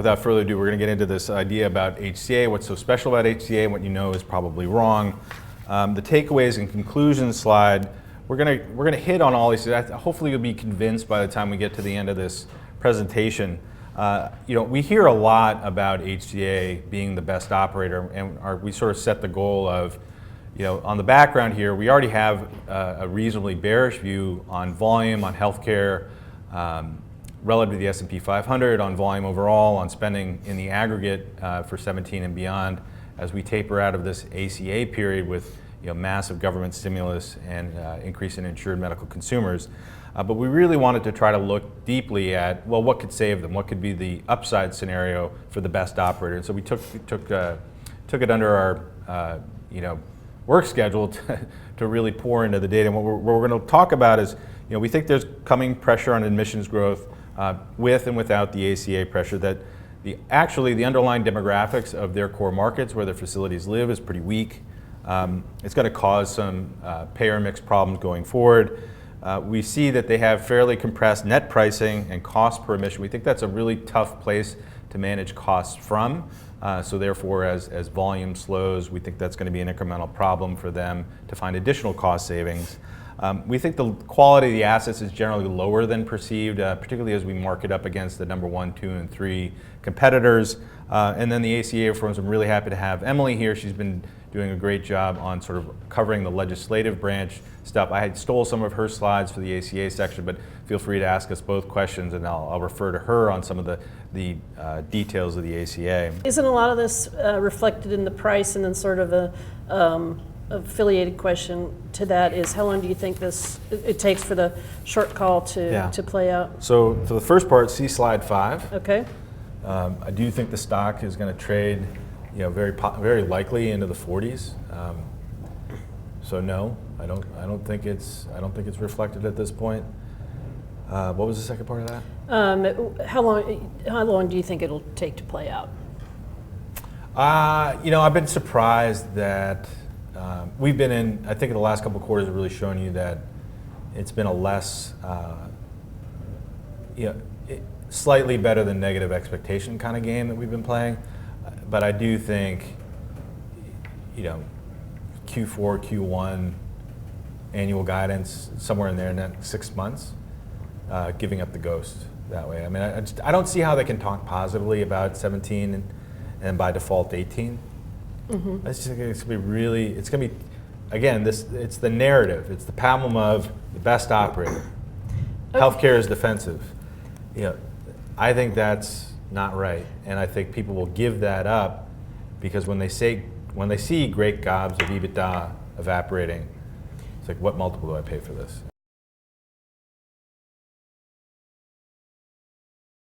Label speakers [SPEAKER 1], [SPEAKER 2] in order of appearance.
[SPEAKER 1] without further ado, we're going to get into this idea about HCA, what's so special about HCA, and what you know is probably wrong. The takeaways and conclusions slide, we're going to hit on all these. Hopefully you'll be convinced by the time we get to the end of this presentation. We hear a lot about HCA being the best operator, and we sort of set the goal of, on the background here, we already have a reasonably bearish view on volume, on healthcare, relative to the S&P 500, on volume overall, on spending in the aggregate for 17 and beyond, as we taper out of this ACA period with massive government stimulus and increase in insured medical consumers. But we really wanted to try to look deeply at, well, what could save them? What could be the upside scenario for the best operator? And so we took it under our work schedule to really pour into the data. And what we're going to talk about is, we think there's coming pressure on admissions growth with and without the ACA pressure, that the underlying demographics of their core markets where their facilities live is pretty weak. It's going to cause some payer mix problems going forward. We see that they have fairly compressed net pricing and cost per admission. We think that's a really tough place to manage costs from. So therefore, as volume slows, we think that's going to be an incremental problem for them to find additional cost savings. We think the quality of the assets is generally lower than perceived, particularly as we mark it up against the number 1, 2, and 3 competitors. And then the ACA reforms, I'm really happy to have Emily here. She's been doing a great job on sort of covering the legislative branch stuff. I had stole some of her slides for the ACA section, but feel free to ask us both questions, and I'll refer to her on some of the details of the ACA.
[SPEAKER 2] Isn't a lot of this reflected in the price? And then sort of a affiliated question to that is, how long do you think it takes for the short call to play out?
[SPEAKER 1] So for the first part, see slide 5.
[SPEAKER 2] Okay.
[SPEAKER 1] I do think the stock is going to trade, very likely into the 40s. So no, I don't think it's reflected at this point. What was the second part of that?
[SPEAKER 2] How long do you think it'll take to play out?
[SPEAKER 1] I've been surprised that we've been in, I think in the last couple of quarters have really shown you that it's been a less, slightly better than negative expectation kind of game that we've been playing. But I do think, Q4, Q1, annual guidance, somewhere in there in that 6 months, giving up the ghost that way. I mean, I don't see how they can talk positively about 17 and by default 18. Mm-hmm. It's going to be, again, it's the narrative. It's the pablum of the best operator. Okay. Healthcare is defensive. I think that's not right, and I think people will give that up because when they see great gobs of EBITDA evaporating, it's like, what multiple do I pay for this?